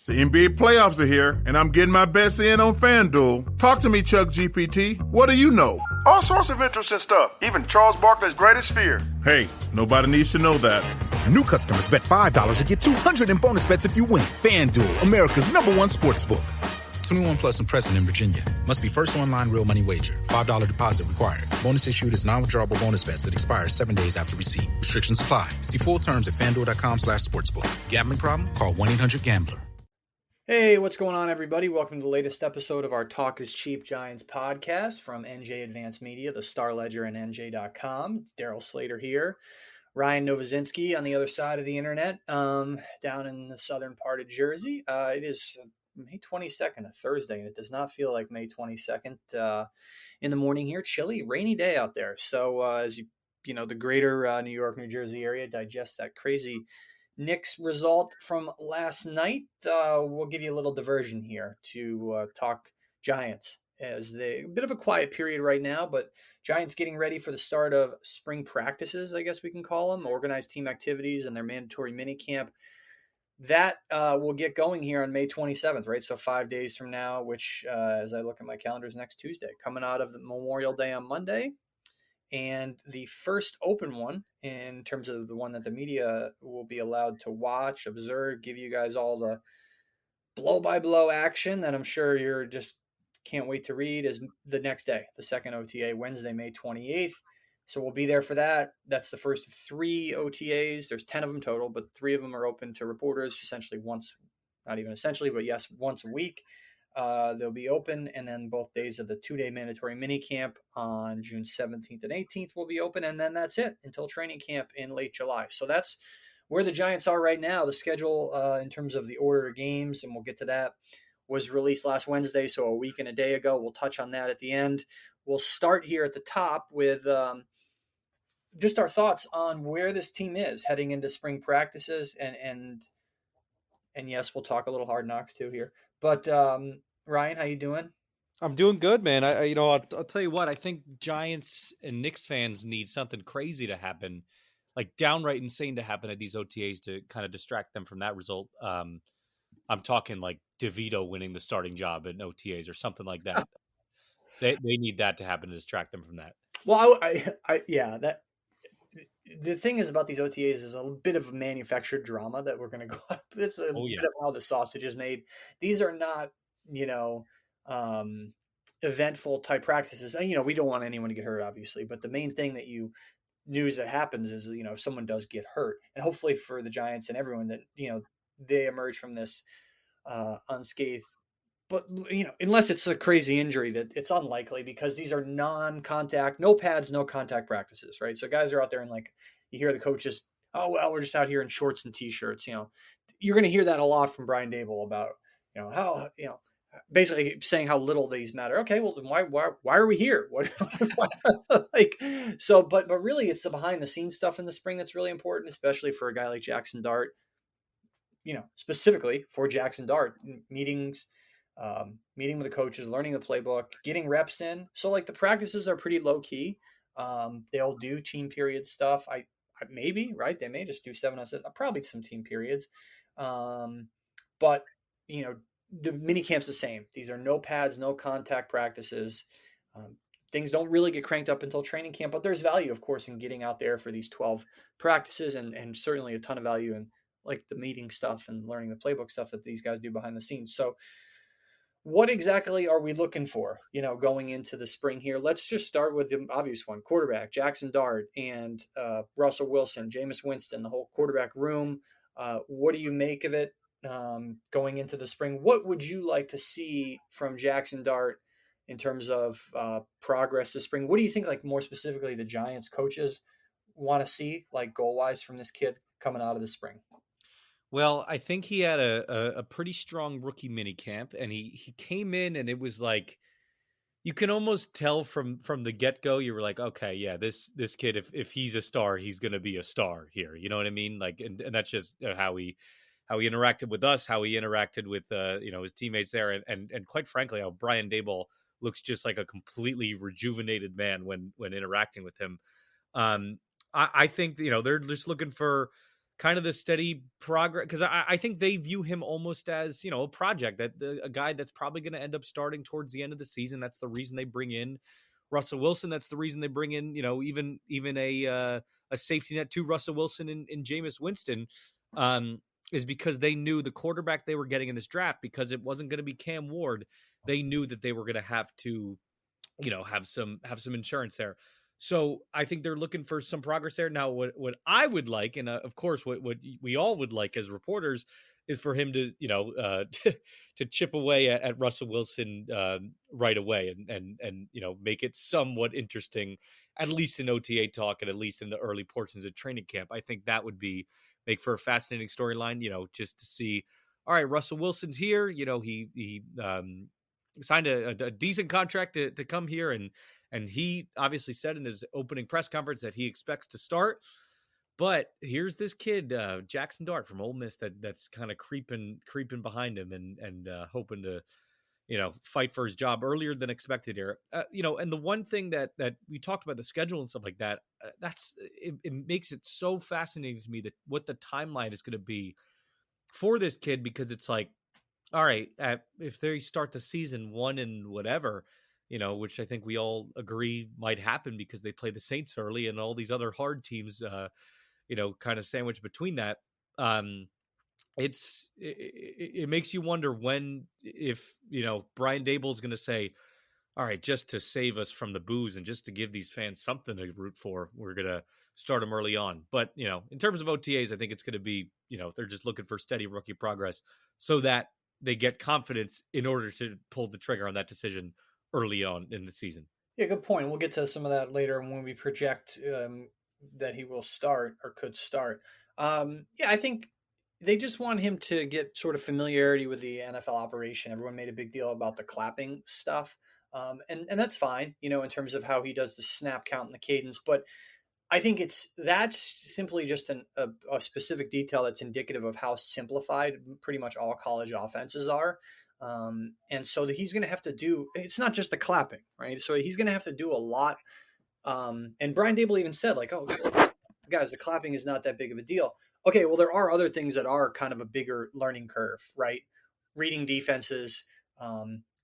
The NBA playoffs are here, and I'm getting my bets in on FanDuel. Talk to me, Chuck GPT. What do you know? All sorts of interesting stuff, even Charles Barkley's greatest fear. Hey, nobody needs to know that. New customers bet $5 and get $200 in bonus bets if you win. FanDuel, America's #1 sportsbook. 21 plus and present in Virginia. Must be first online real money wager. $5 deposit required. Bonus issued is non-withdrawable bonus bets that expires 7 days after receipt. Restrictions apply. See full terms at FanDuel.com/sportsbook. Gambling problem? Call 1-800-GAMBLER. Hey, what's going on, everybody? Welcome to the latest episode of our Talk is Cheap Giants podcast from NJ Advanced Media, the Star Ledger, and NJ.com. It's Daryl Slater here. Ryan Novozinski on the other side of the internet, down in the southern part of Jersey. It is May 22nd, a Thursday, and it does not feel like May 22nd in the morning here. Chilly, rainy day out there. So as you know, the greater New York, New Jersey area digest that crazy Knicks result from last night, we'll give you a little diversion here to talk Giants, as a bit of a quiet period right now, but Giants getting ready for the start of spring practices, I guess we can call them, organized team activities and their mandatory minicamp. That will get going here on May 27th, right? So 5 days from now, which as I look at my calendar is next Tuesday, coming out of the Memorial Day on Monday. And the first open one, in terms of the one that the media will be allowed to watch, observe, give you guys all the blow-by-blow action that I'm sure you're just can't wait to read, is the next day, the second OTA, Wednesday, May 28th. So we'll be there for that. That's the first of 3 OTAs. There's 10 of them total, but 3 of them are open to reporters essentially once, not even essentially, but yes, once a week. They'll be open, and then both days of the 2-day mandatory minicamp on June 17th and 18th will be open, and then that's it until training camp in late July. So that's where the Giants are right now. The schedule in terms of the order of games, and we'll get to that, was released last Wednesday, so a week and a day ago. We'll touch on that at the end. We'll start here at the top with just our thoughts on where this team is heading into spring practices, and yes, we'll talk a little Hard Knocks too here. But Ryan, how you doing? I'm doing good, man. I'll tell you what. I think Giants and Knicks fans need something crazy to happen, like downright insane to happen at these OTAs to kind of distract them from that result. I'm talking like DeVito winning the starting job in OTAs or something like that. They need that to happen to distract them from that. Well, yeah, that. The thing is about these OTAs is a bit of a manufactured drama that we're going to go up. It's a bit of how the sausage is made. These are not, eventful type practices. And, we don't want anyone to get hurt, obviously, but the main thing news that happens is, if someone does get hurt, and hopefully for the Giants and everyone that, they emerge from this unscathed. But, unless it's a crazy injury, that it's unlikely, because these are non-contact, no pads, no contact practices, right? So guys are out there and you hear the coaches, oh, well, we're just out here in shorts and T-shirts. You're going to hear that a lot from Brian Dable about, how, basically saying how little these matter. Okay, well, then why are we here? What, but really it's the behind the scenes stuff in the spring that's really important, especially for a guy like Jaxson Dart, specifically for Jaxson Dart, meeting with the coaches, learning the playbook, getting reps in. So the practices are pretty low key. They'll do team period stuff. I maybe, right. They may just do 7-on-7, probably some team periods. But the mini camp's the same. These are no pads, no contact practices. Things don't really get cranked up until training camp, but there's value, of course, in getting out there for these 12 practices, and certainly a ton of value in the meeting stuff and learning the playbook stuff that these guys do behind the scenes. So what exactly are we looking for, going into the spring here? Let's just start with the obvious one: quarterback, Jaxson Dart, and Russell Wilson, Jameis Winston, the whole quarterback room. What do you make of it going into the spring? What would you like to see from Jaxson Dart in terms of progress this spring? What do you think, more specifically, the Giants coaches want to see, goal-wise, from this kid coming out of the spring? Well, I think he had a pretty strong rookie mini camp, and he came in, and it was you can almost tell from the get-go, you were like, okay, yeah, this kid, if he's a star, he's going to be a star here. You know what I mean? And that's just how he interacted with us, how he interacted with his teammates there, and quite frankly, how Brian Dable looks just like a completely rejuvenated man when interacting with him. I think they're just looking for kind of the steady progress, because I think they view him almost as, a project, that a guy that's probably going to end up starting towards the end of the season. That's the reason they bring in Russell Wilson. That's the reason they bring in, even a safety net to Russell Wilson in Jameis Winston, is because they knew the quarterback they were getting in this draft, because it wasn't going to be Cam Ward. They knew that they were going to have to, have some insurance there. So I think they're looking for some progress there. Now, what I would like, and of course, what we all would like as reporters, is for him to, to chip away at Russell Wilson right away, and make it somewhat interesting, at least in OTA talk, and at least in the early portions of training camp. I think that would make for a fascinating storyline. Just to see, all right, Russell Wilson's here. He signed a decent contract to come here, and he obviously said in his opening press conference that he expects to start. But here's this kid, Jaxson Dart from Ole Miss, that's kind of creeping behind him, and hoping to, fight for his job earlier than expected here. And the one thing that we talked about, the schedule and stuff like that, it makes it so fascinating to me that what the timeline is going to be for this kid, because it's like, all right, if they start the season 1 and whatever, which I think we all agree might happen because they play the Saints early and all these other hard teams, kind of sandwiched between that. It makes you wonder if Brian Dable is going to say, all right, just to save us from the booze and just to give these fans something to root for, we're going to start them early on. But, in terms of OTAs, I think it's going to be, they're just looking for steady rookie progress so that they get confidence in order to pull the trigger on that decision early on in the season. Yeah, good point. We'll get to some of that later when we project that he will start or could start. Yeah, I think they just want him to get sort of familiarity with the NFL operation. Everyone made a big deal about the clapping stuff. And that's fine, in terms of how he does the snap count and the cadence. But I think that's simply just a specific detail that's indicative of how simplified pretty much all college offenses are. And so he's going to have to do, it's not just the clapping, right? So he's going to have to do a lot. And Brian Dable even said, like, oh, guys, the clapping is not that big of a deal. Okay, well, there are other things that are kind of a bigger learning curve, right? Reading defenses,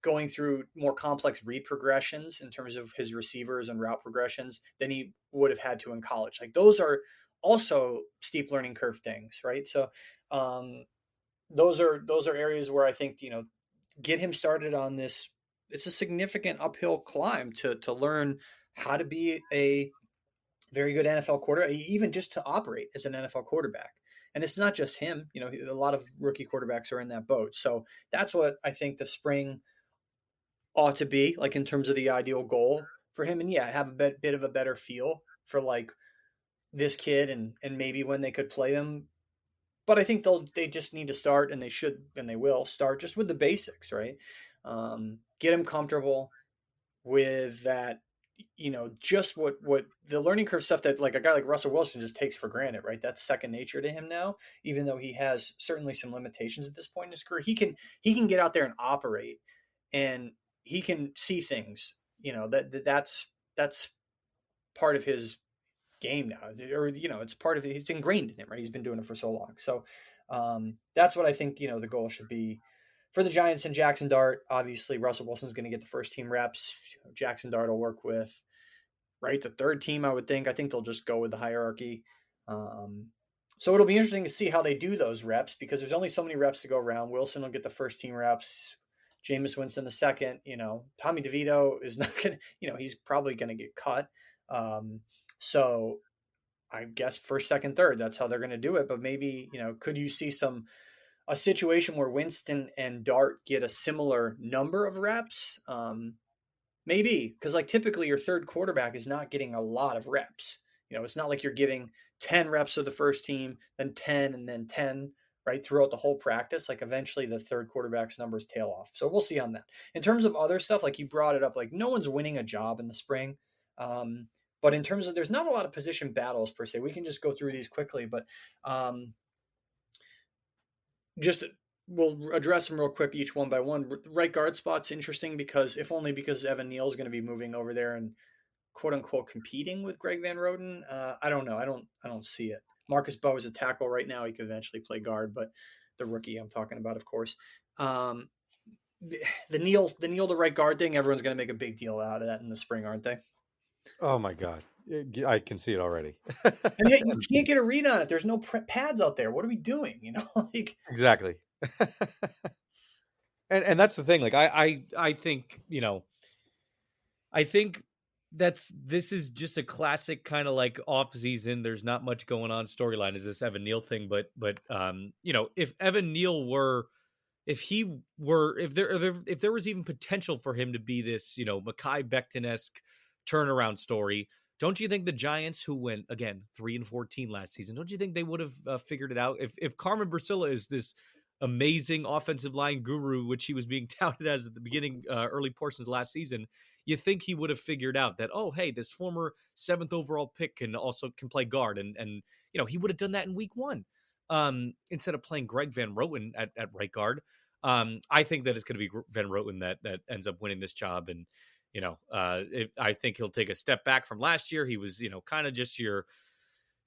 going through more complex read progressions in terms of his receivers and route progressions than he would have had to in college. Like, those are also steep learning curve things, right? So those are areas where I think, get him started on this. It's a significant uphill climb to learn how to be a very good NFL quarterback, even just to operate as an NFL quarterback. And it's not just him. A lot of rookie quarterbacks are in that boat. So that's what I think the spring ought to be like in terms of the ideal goal for him. And yeah, have a bit of a better feel for like this kid and maybe when they could play him. But I think they just need to start, and they should, and they will start just with the basics, right? Get him comfortable with that, just what the learning curve stuff that like a guy like Russell Wilson just takes for granted, right? That's second nature to him now, even though he has certainly some limitations at this point in his career. He can get out there and operate, and he can see things, that's part of his game now, or it's part of it. It's ingrained in him, right? He's been doing it for so long. So that's what I think the goal should be for the Giants and Jaxson Dart. Obviously, Russell Wilson's going to get the first team reps. Jaxson Dart will work with the third team. I would think. I think they'll just go with the hierarchy. So it'll be interesting to see how they do those reps, because there's only so many reps to go around. Wilson will get the first team reps. Jameis Winston the second. Tommy DeVito is not going to. He's probably going to get cut. So I guess first, second, third, that's how they're going to do it. But maybe, could you see a situation where Winston and Dart get a similar number of reps? Maybe, because like typically your third quarterback is not getting a lot of reps. It's not like you're giving 10 reps of the first team, then 10 and then 10, right, throughout the whole practice. Like eventually the third quarterback's numbers tail off. So we'll see on that. In terms of other stuff, like you brought it up, like no one's winning a job in the spring. But in terms of, there's not a lot of position battles per se. We can just go through these quickly, but we'll address them real quick, each one by one. Right guard spot's interesting because Evan Neal is going to be moving over there and quote unquote competing with Greg Van Roten. I don't know. I don't see it. Marcus Bowe is a tackle right now. He could eventually play guard, but the rookie I'm talking about, of course. The Neal to right guard thing, everyone's going to make a big deal out of that in the spring, aren't they? Oh my God, I can see it already. And yet you can't get a read on it. There's no pads out there. What are we doing? Like Exactly. And that's the thing. Like I think, I think this is just a classic kind of like off season. There's not much going on storyline is this Evan Neal thing, but if Evan Neal if there was even potential for him to be this, Mekhi Becton-esque turnaround story, don't you think the Giants, who went again 3-14 last season, don't you think they would have figured it out? If Carmen Brasilla is this amazing offensive line guru, which he was being touted as at the beginning, early portions of last season, you think he would have figured out that, oh, hey, this former 7th overall pick can play guard, and he would have done that in week 1 instead of playing Greg Van Roten at right guard. I think that it's going to be Van Roten that ends up winning this job, and I think he'll take a step back from last year. He was kind of just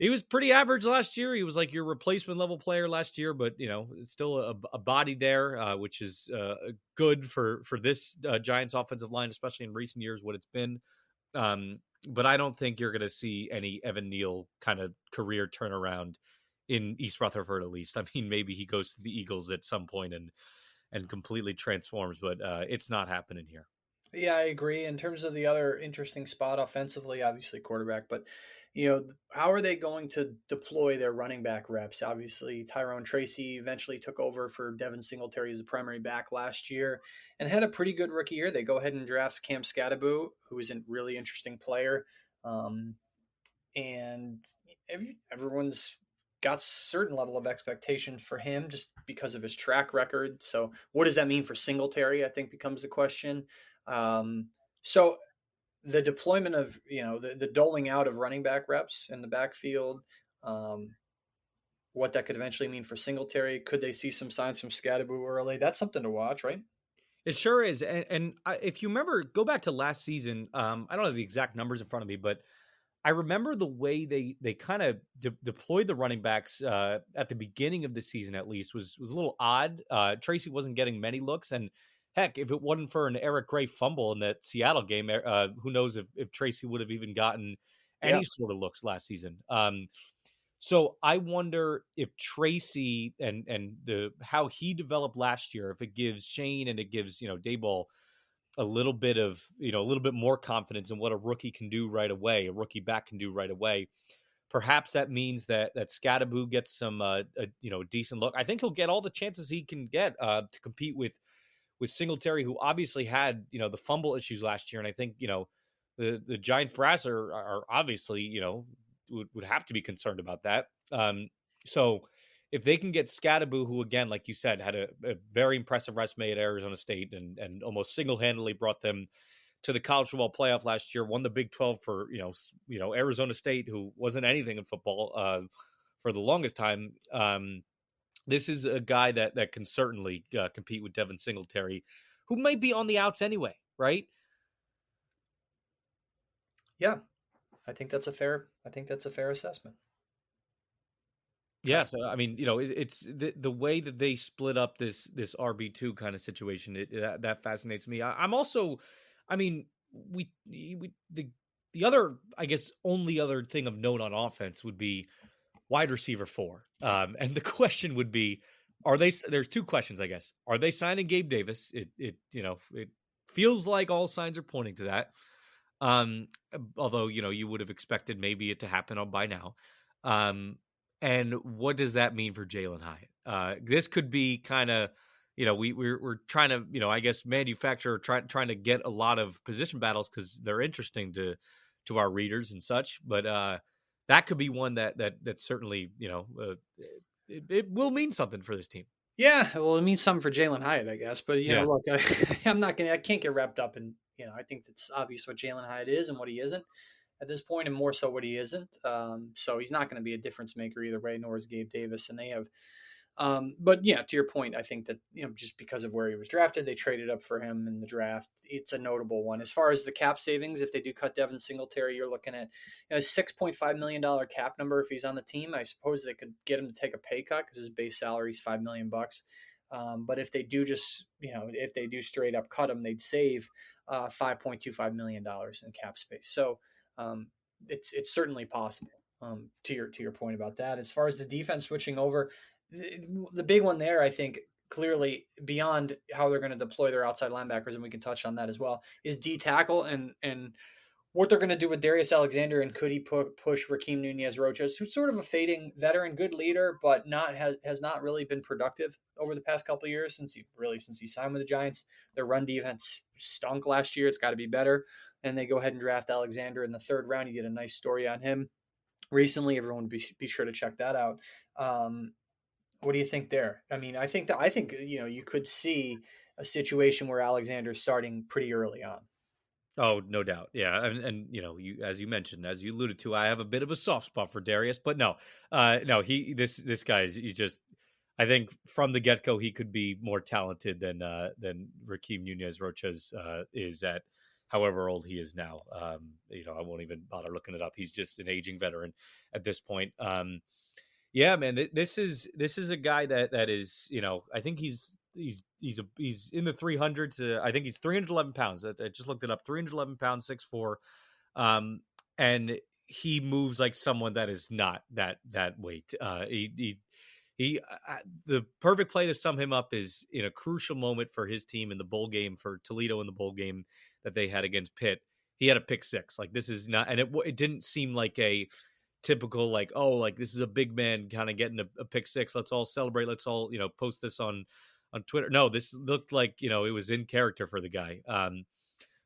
he was pretty average last year. He was like your replacement level player last year, but still a body there, which is good for this Giants offensive line, especially in recent years, what it's been. But I don't think you're going to see any Evan Neal kind of career turnaround in East Rutherford, at least. I mean, maybe he goes to the Eagles at some point and completely transforms, but it's not happening here. Yeah, I agree. In terms of the other interesting spot offensively, obviously quarterback, but how are they going to deploy their running back reps? Obviously, Tyrone Tracy eventually took over for Devin Singletary as the primary back last year and had a pretty good rookie year. They go ahead and draft Cam Scadaboo, who is a really interesting player. And everyone's got certain level of expectation for him just because of his track record. So what does that mean for Singletary, I think becomes the question. So the deployment of, the doling out of running back reps in the backfield, what that could eventually mean for Singletary. Could they see some signs from Scadaboo early? That's something to watch, right? It sure is. And if you remember, go back to last season. I don't have the exact numbers in front of me, but I remember the way they kind of deployed the running backs at the beginning of the season, at least, was a little odd. Tracy wasn't getting many looks, and heck, if it wasn't for an Eric Gray fumble in that Seattle game, who knows if Tracy would have even gotten any sort of looks last season. So I wonder if Tracy and how he developed last year, if it gives Shane and it gives Daboll a little bit more confidence in what a rookie can do right away, a rookie back can do right away. Perhaps that means that Scadaboo gets some decent look. I think he'll get all the chances he can get to compete with Singletary, who obviously had the fumble issues last year, and I think the Giants brass are obviously would have to be concerned about that. So if they can get Scadaboo, who again, like you said, had a very impressive resume at Arizona State and almost single-handedly brought them to the college football playoff last year, won the Big 12 for Arizona State, who wasn't anything in football for the longest time. This is a guy that can certainly compete with Devin Singletary, who might be on the outs anyway, right? Yeah, I think that's a fair assessment. Yeah, so I mean, it's the way that they split up this RB2 kind of situation. That fascinates me. I'm also, I mean, the other, I guess, only other thing of note on offense would be wide receiver 4. And the question would be, there's two questions, I guess. Are they signing Gabe Davis? It feels like all signs are pointing to that. Although, you would have expected maybe it to happen by now. And what does that mean for Jalen Hyatt? This could be kind of, we're trying to, I guess, manufacture, trying to get a lot of position battles because they're interesting to our readers and such. But that could be one that certainly, it will mean something for this team. Yeah, well, it means something for Jalen Hyatt, I guess. But look, I can't get wrapped up in. I think it's obvious what Jalen Hyatt is and what he isn't at this point, and more so what he isn't. So he's not going to be a difference maker either way, nor is Gabe Davis. And they have But yeah, to your point, I think that, just because of where he was drafted, they traded up for him in the draft. It's a notable one. As far as the cap savings, if they do cut Devin Singletary, you're looking at a $6.5 million cap number if he's on the team. I suppose they could get him to take a pay cut because his base salary is $5 million. But if they do if they do straight up cut him, they'd save $5.25 million in cap space. So it's certainly possible. To your point about that, as far as the defense switching over, the big one there, I think, clearly beyond how they're going to deploy their outside linebackers, and we can touch on that as well, is D tackle and what they're going to do with Darius Alexander, and could he push Raheem Nunez-Roches, who's sort of a fading veteran, good leader, but has not really been productive over the past couple of years since he signed with the Giants. Their run defense stunk last year. It's got to be better. And they go ahead and draft Alexander in the third round. You did a nice story on him recently. Everyone be sure to check that out. What do you think there? I mean, I think you could see a situation where Alexander's starting pretty early on. Oh, no doubt. Yeah. And you, as you mentioned, as you alluded to, I have a bit of a soft spot for Darius, but no, this guy he's just, I think from the get-go, he could be more talented than Raheem Nunez-Roches is at however old he is now. I won't even bother looking it up. He's just an aging veteran at this point. Yeah, man, this is a guy that is, I think he's in the 300s. I think he's 311 pounds. I just looked it up. 311 pounds, 6'4", and he moves like someone that is not that weight. The perfect play to sum him up is in a crucial moment for his team in the bowl game, for Toledo in the bowl game that they had against Pitt. He had a pick six. Like, this is not, and it didn't seem like a typical, like, oh, like this is a big man kind of getting a pick six. Let's all celebrate. Let's all, post this on Twitter. No, this looked like, it was in character for the guy.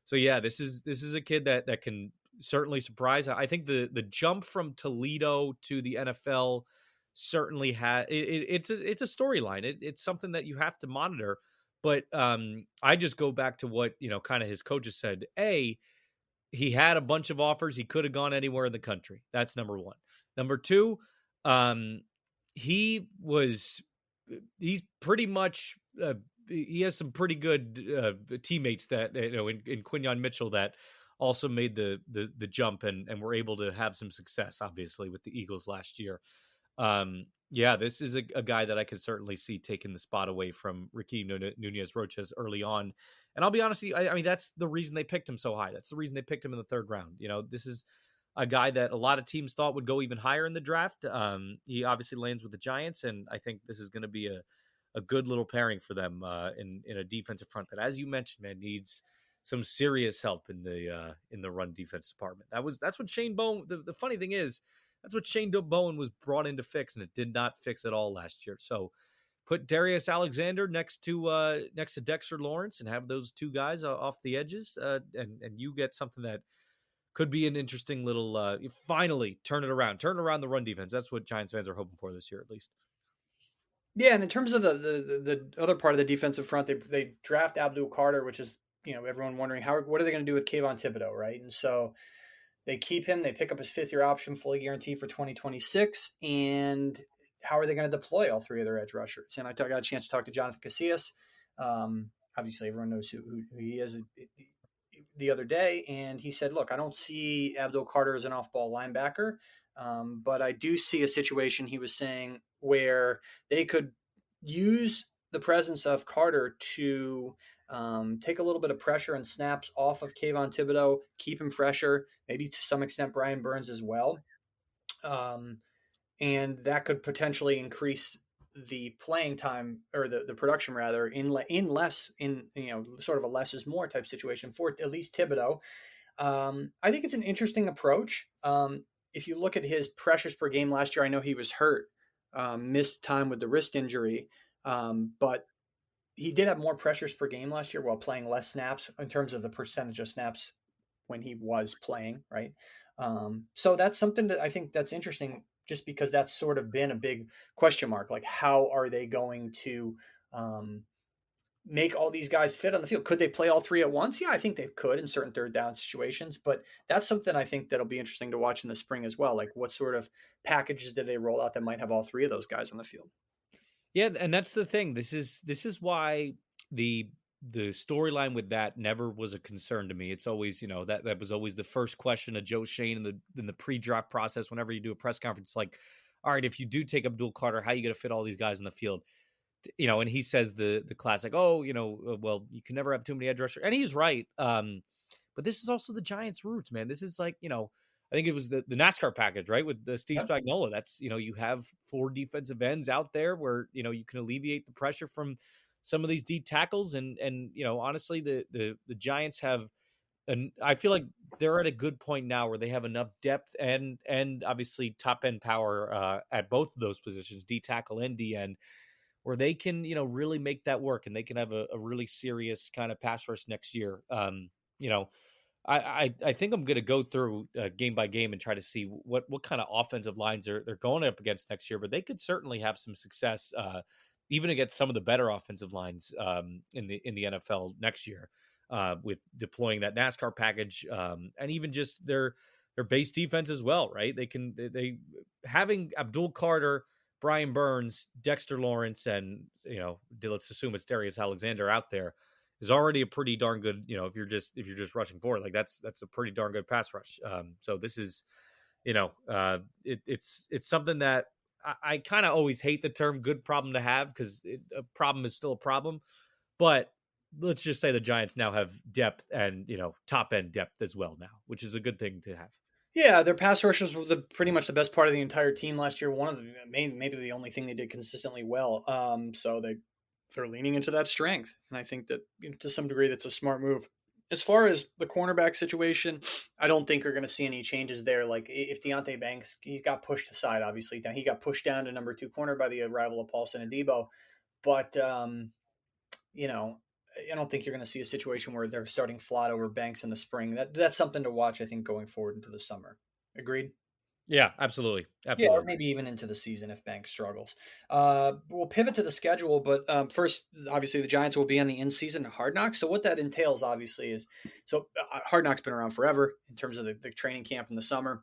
So yeah, this is a kid that can certainly surprise. I think the jump from Toledo to the NFL certainly it's a storyline. It's something that you have to monitor. But I just go back to what, kind of his coaches said. He had a bunch of offers. He could have gone anywhere in the country. That's number one. Number two, he's pretty much, he has some pretty good teammates that, in Quinyon Mitchell, that also made the jump and were able to have some success, obviously, with the Eagles last year. Yeah, this is a guy that I could certainly see taking the spot away from Raheem Nunez-Roches early on. And I'll be honest with you, I mean, that's the reason they picked him so high. That's the reason they picked him in the third round. This is a guy that a lot of teams thought would go even higher in the draft. He obviously lands with the Giants, and I think this is going to be a good little pairing for them in a defensive front that, as you mentioned, man, needs some serious help in the run defense department. That's what Shane Bowen. The funny thing is, that's what Shane Bowen was brought in to fix, and it did not fix at all last year. So put Darius Alexander next to Dexter Lawrence and have those two guys off the edges, and you get something that could be an interesting little. Finally, turn it around the run defense. That's what Giants fans are hoping for this year, at least. Yeah, and in terms of the other part of the defensive front, they draft Abdul Carter, which is, everyone wondering what are they going to do with Kayvon Thibodeau, right? And so they keep him. They pick up his fifth-year option, fully guaranteed for 2026. And how are they going to deploy all three of their edge rushers? And I got a chance to talk to Jonathan Casillas. Obviously, everyone knows who he is, the other day. And he said, look, I don't see Abdul Carter as an off-ball linebacker, but I do see a situation, he was saying, where they could use the presence of Carter to take a little bit of pressure and snaps off of Kayvon Thibodeau, keep him fresher, maybe to some extent Brian Burns as well. And that could potentially increase the playing time, or the production rather, in sort of a less is more type situation for at least Thibodeau. I think it's an interesting approach. If you look at his pressures per game last year, I know he was hurt, missed time with the wrist injury, but he did have more pressures per game last year while playing less snaps in terms of the percentage of snaps when he was playing, right? So that's something that I think that's interesting, just because that's sort of been a big question mark. Like, how are they going to make all these guys fit on the field? Could they play all three at once? Yeah, I think they could in certain third down situations, but that's something I think that'll be interesting to watch in the spring as well. Like, what sort of packages did they roll out that might have all three of those guys on the field? Yeah, and that's the thing. This is why the storyline with that never was a concern to me. It's always, that was always the first question of Joe Shane in the pre-draft process. Whenever you do a press conference, like, all right, if you do take Abdul Carter, how are you going to fit all these guys in the field? And he says the classic, oh, well, you can never have too many edge rushers, and he's right. But this is also the Giants' roots, man. This is like, I think it was the NASCAR package, right? With the Steve Spagnuolo. That's, you have 4 defensive ends out there where, you can alleviate the pressure from some of these D tackles. And honestly, the Giants have, and I feel like they're at a good point now where they have enough depth and obviously top end power at both of those positions, D tackle and D end, where they can, really make that work, and they can have a really serious kind of pass rush next year. You know, I think I'm going to go through game by game and try to see what kind of offensive lines they're going up against next year. But they could certainly have some success, even against some of the better offensive lines in the NFL next year, with deploying that NASCAR package, and even just their base defense as well. Right? They having Abdul Carter, Brian Burns, Dexter Lawrence, and let's assume it's Darius Alexander out there, is already a pretty darn good, if you're just rushing forward, like that's a pretty darn good pass rush. So this is, it's something that I kind of always hate the term good problem to have, because a problem is still a problem. But let's just say the Giants now have depth and, top end depth as well now, which is a good thing to have. Yeah, their pass rushers were pretty much the best part of the entire team last year. One of the maybe the only thing they did consistently well. So they're leaning into that strength, and I think that to some degree that's a smart move. As far as the cornerback situation, I don't think we're going to see any changes there. Like if Deonte Banks, he got pushed aside, obviously. He got pushed down to number 2 corner by the arrival of Paulson and Debo. But, I don't think you're going to see a situation where they're starting flat over Banks in the spring. That's something to watch, I think, going forward into the summer. Agreed? Yeah, absolutely. Yeah, or maybe even into the season if Banks struggles. We'll pivot to the schedule, but first, obviously, the Giants will be on the in-season Hard Knocks. So what that entails, obviously, is Hard Knocks been around forever in terms of the training camp in the summer.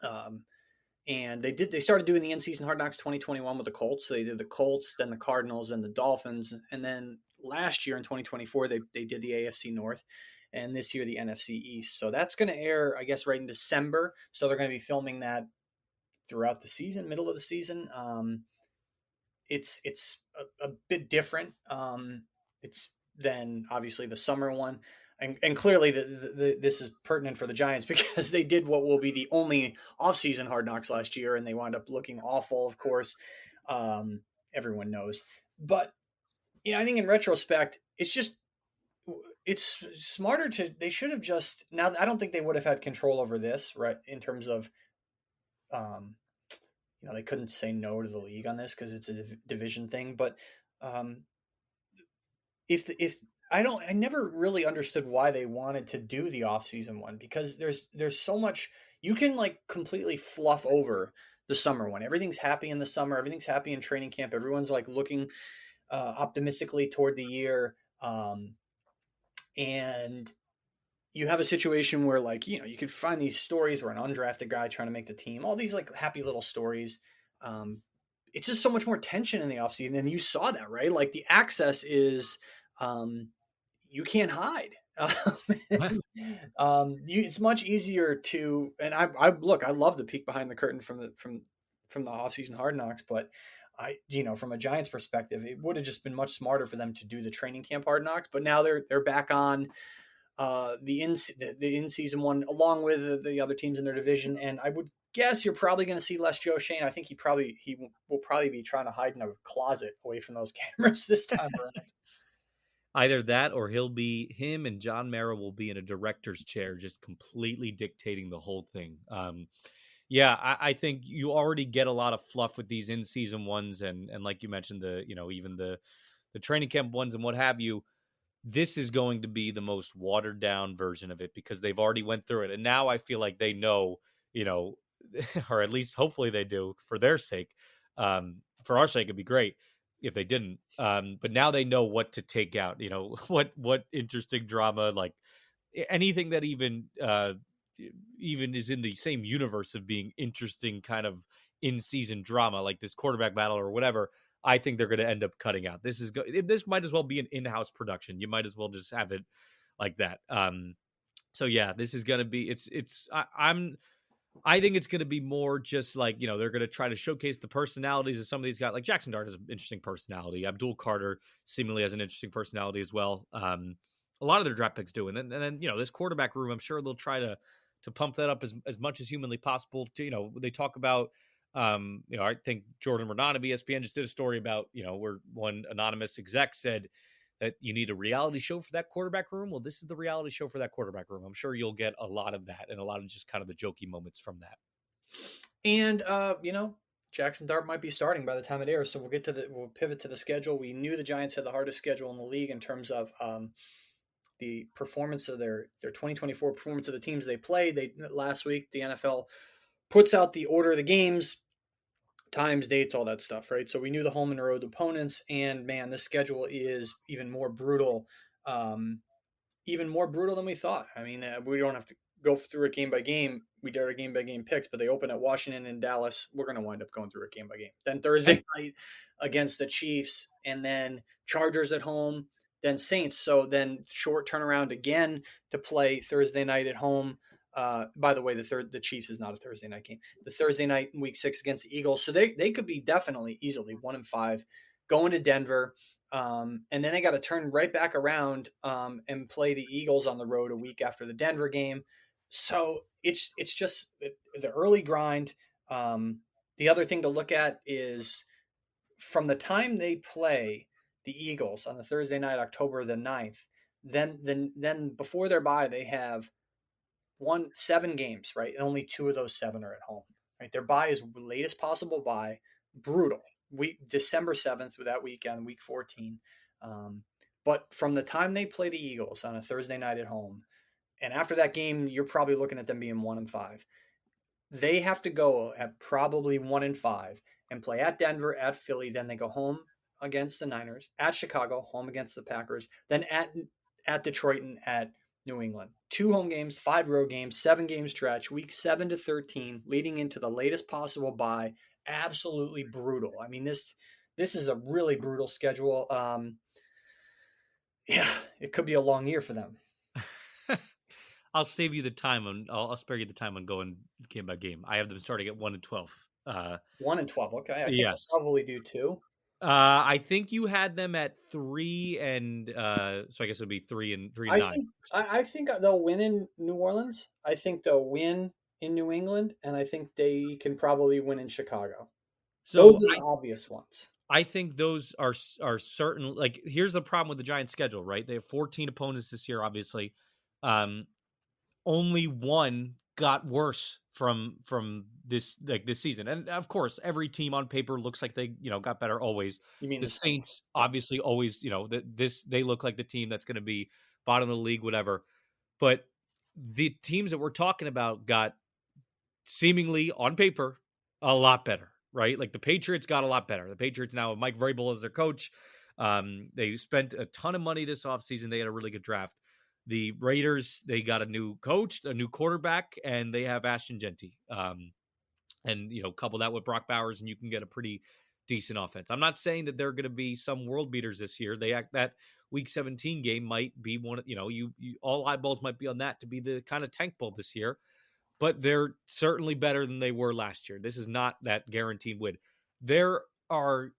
And they started doing the in-season Hard Knocks 2021 with the Colts. So they did the Colts, then the Cardinals, and the Dolphins. And then last year in 2024, they did the AFC North, and this year the NFC East. So that's going to air, I guess, right in December. So they're going to be filming that throughout the season, middle of the season. It's a bit different. It's than obviously the summer one. And clearly, this is pertinent for the Giants because they did what will be the only offseason Hard Knocks last year, and they wound up looking awful, of course. Everyone knows. But, I think in retrospect, it's smarter they should have just, now I don't think they would have had control over this, right, in terms of, they couldn't say no to the league on this because it's a division thing. But if I never really understood why they wanted to do the off-season one, because there's so much you can like completely fluff over the summer one. Everything's happy in the summer. Everything's happy in training camp. Everyone's like looking optimistically toward the year. And you have a situation where like, you could find these stories where an undrafted guy trying to make the team, all these like happy little stories. It's just so much more tension in the offseason. And you saw that, right? Like the access is, you can't hide. It's much easier to, and I love the peek behind the curtain from the offseason Hard Knocks, but from a Giants perspective, it would have just been much smarter for them to do the training camp Hard Knocks. But now they're back on the in-season one along with the other teams in their division, and I would guess you're probably going to see less Joe Shane. I think he will probably be trying to hide in a closet away from those cameras this time around. Either that, or him and John Mara will be in a director's chair, just completely dictating the whole thing. I think you already get a lot of fluff with these in-season ones, and like you mentioned, even the training camp ones and what have you. This is going to be the most watered down version of it because they've already went through it, and now I feel like they know, or at least hopefully they do for their sake. For our sake, it'd be great if they didn't. But now they know what to take out. What interesting drama, like anything that even is in the same universe of being interesting kind of in-season drama, like this quarterback battle or whatever. I think they're going to end up cutting out. This might as well be an in-house production. You might as well just have it like that. So yeah, this is going to be. I think it's going to be more just like, they're going to try to showcase the personalities of some of these guys. Like Jaxson Dart has an interesting personality. Abdul Carter seemingly has an interesting personality as well. A lot of their draft picks do. And then this quarterback room, I'm sure they'll try to pump that up as much as humanly possible. They talk about, I think Jordan Renan of ESPN just did a story about, where one anonymous exec said that you need a reality show for that quarterback room. Well, this is the reality show for that quarterback room. I'm sure you'll get a lot of that and a lot of just kind of the jokey moments from that. And, Jaxson Dart might be starting by the time it airs. So we'll pivot to the schedule. We knew the Giants had the hardest schedule in the league in terms of the performance of their 2024 performance of the teams they played. Last week, the NFL puts out the order of the games, times, dates, all that stuff, right? So we knew the home and road opponents, and man, this schedule is even more brutal than we thought. I mean, we don't have to go through it game by game. We did our game by game picks, but they open at Washington and Dallas. We're going to wind up going through it game by game. Then Thursday night against the Chiefs, and then Chargers at home, then Saints. So then short turnaround again to play Thursday night at home. By the way, the Chiefs is not a Thursday night game. The Thursday night in Week 6 against the Eagles, so they could be definitely easily 1-5, going to Denver, and then they got to turn right back around and play the Eagles on the road a week after the Denver game. So it's just the early grind. The other thing to look at is from the time they play the Eagles on the Thursday night, October the 9th, then before their bye, they have 7 games, right? And only 2 of those 7 are at home, right? Their bye is latest possible bye, brutal. December 7th with that weekend, week 14. But from the time they play the Eagles on a Thursday night at home, and after that game, you're probably looking at them being 1-5. They have to go at probably 1-5 and play at Denver, at Philly. Then they go home against the Niners, at Chicago, home against the Packers, then at Detroit and at New England. 2 home games, 5 road games, 7-game stretch, week 7 to 13, leading into the latest possible bye. Absolutely brutal. I mean, this is a really brutal schedule. Yeah, it could be a long year for them. I'll save you the time I'll spare you the time on going game by game. I have them starting at 1-12. 1-12. Okay. I think yes. I'll probably do too. I think you had them at 3 and so I guess it would be 3 and 9. I think they'll win in New Orleans. I think they'll win in New England, and I think they can probably win in Chicago. So those are the obvious ones. I think those are certain. Like, here's the problem with the Giants' schedule, right? They have 14 opponents this year, obviously. Only one got worse from this season, and of course, every team on paper looks like they got better always. You mean the Saints? Obviously, always they look like the team that's going to be bottom of the league, whatever. But the teams that we're talking about got seemingly on paper a lot better, right? Like the Patriots got a lot better. The Patriots now have Mike Vrabel as their coach. They spent a ton of money this offseason. They had a really good draft. The Raiders, they got a new coach, a new quarterback, and they have Ashton Genty. And, couple that with Brock Bowers, and you can get a pretty decent offense. I'm not saying that they're going to be some world beaters this year. That Week 17 game might be one of, you all eyeballs might be on that to be the kind of tank bowl this year, but they're certainly better than they were last year. This is not that guaranteed win. There are,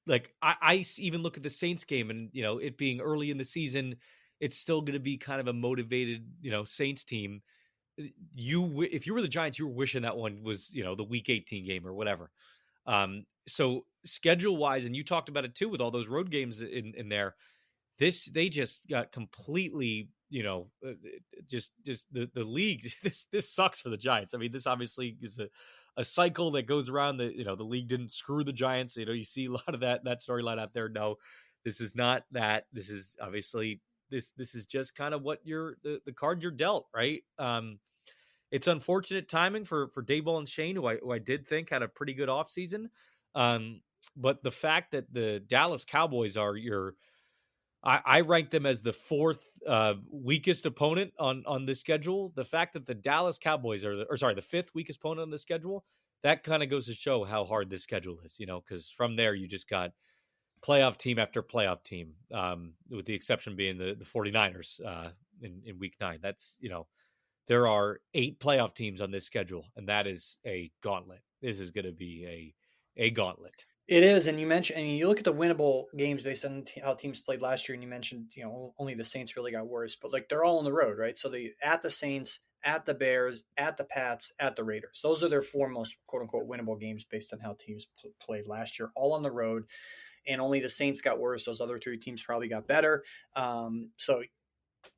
like, I even look at the Saints game and, it being early in the season, it's still going to be kind of a motivated, Saints team. If you were the Giants, you were wishing that one was, the Week 18 game or whatever. So schedule wise, and you talked about it too with all those road games in there. They just got completely, just the league. This sucks for the Giants. I mean, this obviously is a cycle that goes around. The league didn't screw the Giants. You see a lot of that storyline out there. No, this is not that. This is obviously. This is just kind of what the card you're dealt, right? It's unfortunate timing for Daboll and Shane, who I did think had a pretty good offseason. But the fact that the Dallas Cowboys are I rank them as the 4th weakest opponent on the schedule. The fact that the Dallas Cowboys are the 5th weakest opponent on the schedule that kind of goes to show how hard this schedule is, because from there you just got playoff team after playoff team, with the exception being the 49ers in week 9. That's, there are 8 playoff teams on this schedule, and that is a gauntlet. This is going to be a gauntlet. It is, and you mentioned, and you look at the winnable games based on how teams played last year, and you mentioned, only the Saints really got worse, but like they're all on the road, right? So they at the Saints, at the Bears, at the Pats, at the Raiders. Those are their 4 most quote unquote winnable games based on how teams played last year, all on the road, and only the Saints got worse. Those other 3 teams probably got better. So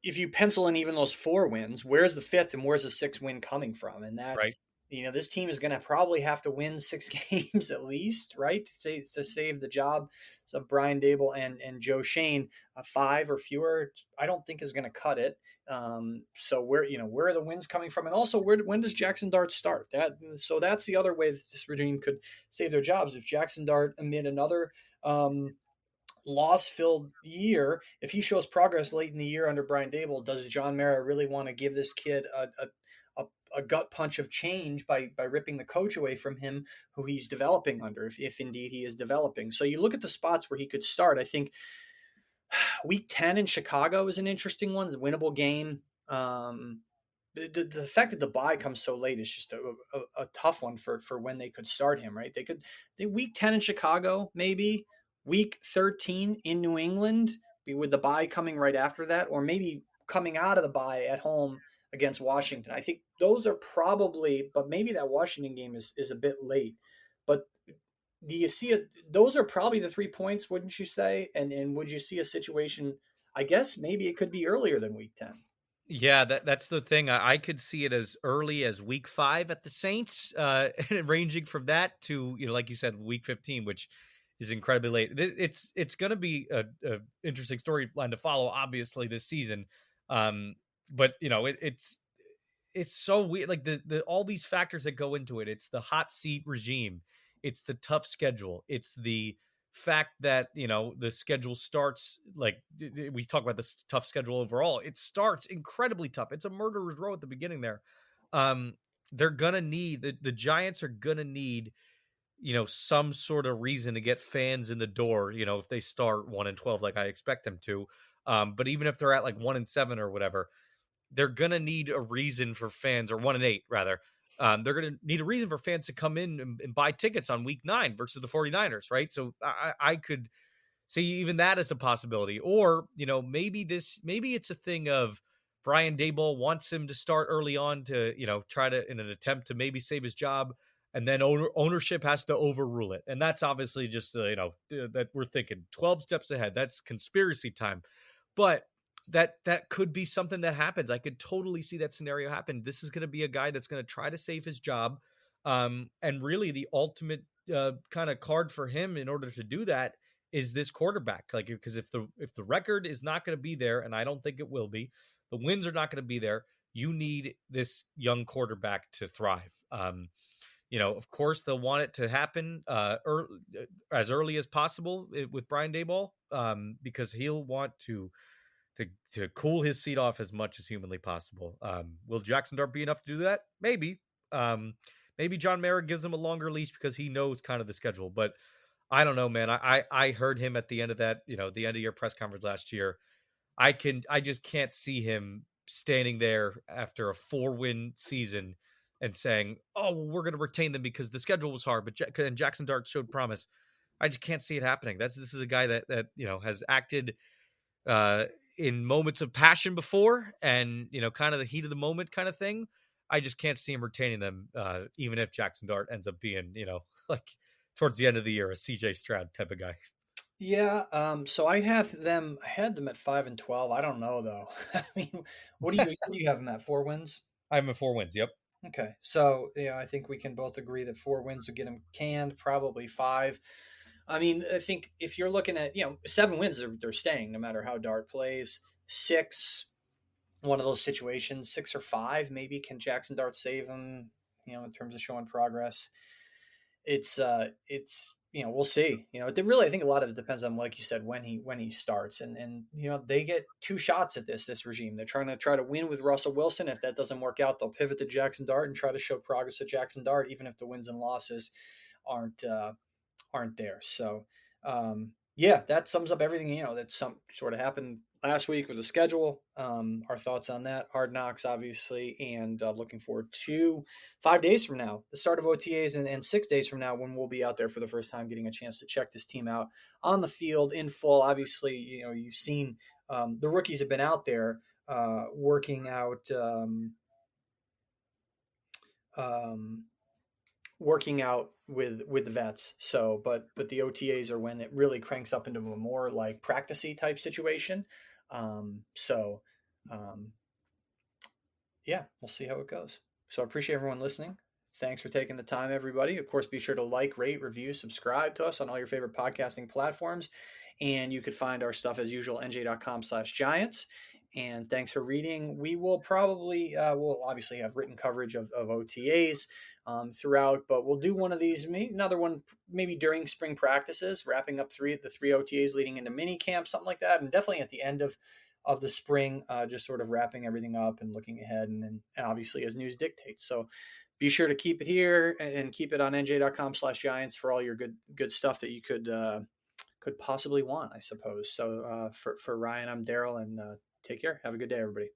if you pencil in even those 4 wins, where's the 5th and where's the 6th win coming from? And that, right. This team is going to probably have to win 6 games at least, right, to save the job of Brian Dable and Joe Shane. 5 or fewer, I don't think is going to cut it. So where are the wins coming from, and also when does Jaxson Dart start? That's the other way that this regime could save their jobs. If Jaxson Dart amid another loss-filled year, if he shows progress late in the year under Brian Dable, does John Mara really want to give this kid a gut punch of change by ripping the coach away from him who he's developing under, if indeed he is developing? So you look at the spots where he could start. I think week 10 in Chicago is an interesting one, the winnable game. The fact that the bye comes so late is just a tough one for when they could start him, right? They week 10 in Chicago, maybe week 13 in New England, with the bye coming right after that, or maybe coming out of the bye at home against Washington. I think those are probably, but maybe that Washington game is a bit late. But do you see it? Those are probably the 3 points, wouldn't you say? And would you see a situation? I guess maybe it could be earlier than week 10. Yeah, that's the thing. I could see it as early as week 5 at the Saints, ranging from that to, like you said, week 15, which is incredibly late. It's going to be a interesting storyline to follow, obviously, this season. But it's so weird. Like the all these factors that go into it. It's the hot seat regime. It's the tough schedule. It's the fact that the schedule starts, like we talk about this tough schedule overall. It starts incredibly tough. It's a murderer's row at the beginning there. They're gonna need the Giants are gonna need some sort of reason to get fans in the door. If they start 1-12 like I expect them to, but even if they're at like 1-7 or whatever, they're gonna need a reason for fans, or 1-8 rather. They're going to need a reason for fans to come in and buy tickets on week 9 versus the 49ers, right? So I could see even that as a possibility. Or, maybe it's a thing of Brian Daboll wants him to start early on to, try to, in an attempt to maybe save his job, and then ownership has to overrule it. And that's obviously just, that we're thinking 12 steps ahead. That's conspiracy time. But that could be something that happens. I could totally see that scenario happen. This is going to be a guy that's going to try to save his job. And really the ultimate kind of card for him in order to do that is this quarterback. Like, because if the record is not going to be there, and I don't think it will be, the wins are not going to be there, you need this young quarterback to thrive. Of course they'll want it to happen as early as possible with Brian Daboll, because he'll want to cool his seat off as much as humanly possible. Will Jaxson Dart be enough to do that? Maybe. Maybe John Mara gives him a longer leash because he knows kind of the schedule. But I don't know, man. I heard him at the end of that, the end of your press conference last year. I just can't see him standing there after a 4-win season and saying, "Oh, well, we're going to retain them because the schedule was hard." But and Jaxson Dart showed promise. I just can't see it happening. This is a guy that has acted in moments of passion before, and kind of the heat of the moment kind of thing. I just can't see him retaining them, even if Jaxson Dart ends up being like towards the end of the year a CJ Stroud type of guy. Yeah. So I had them at 5-12. I don't know though. I mean, what do you have them at? 4 wins? I have him at 4 wins. Yep. Okay. So I think we can both agree that 4 wins would get them canned. Probably 5. I mean, I think if you're looking at 7 wins, they're staying no matter how Dart plays. 6, one of those situations. 6 or 5, maybe can Jaxson Dart save them? In terms of showing progress. It's we'll see. I think a lot of it depends on, like you said, when he starts, and they get two shots at this regime. They're try to win with Russell Wilson. If that doesn't work out, they'll pivot to Jaxson Dart and try to show progress with Jaxson Dart, even if the wins and losses aren't there. So, yeah, that sums up everything that some sort of happened last week with the schedule. Our thoughts on that, Hard Knocks, obviously, and looking forward to 5 days from now, the start of OTAs, and 6 days from now when we'll be out there for the first time, getting a chance to check this team out on the field in full. Obviously, you've seen the rookies have been out there working out. Working out with the vets. So, but the OTAs are when it really cranks up into a more like practicey type situation. So, um, yeah, we'll see how it goes. So I appreciate everyone listening. Thanks for taking the time, everybody. Of course, be sure to like, rate, review, subscribe to us on all your favorite podcasting platforms. And you could find our stuff as usual, NJ.com/Giants. And thanks for reading. We will probably, we'll obviously have written coverage of OTAs throughout, but we'll do one of these, another one maybe during spring practices, wrapping up the three OTAs leading into mini camp, something like that. And definitely at the end of the spring, just sort of wrapping everything up and looking ahead, and obviously as news dictates. So be sure to keep it here and keep it on NJ.com/Giants for all your good stuff that you could possibly want, I suppose. So for Ryan, I'm Daryl, and take care. Have a good day, everybody.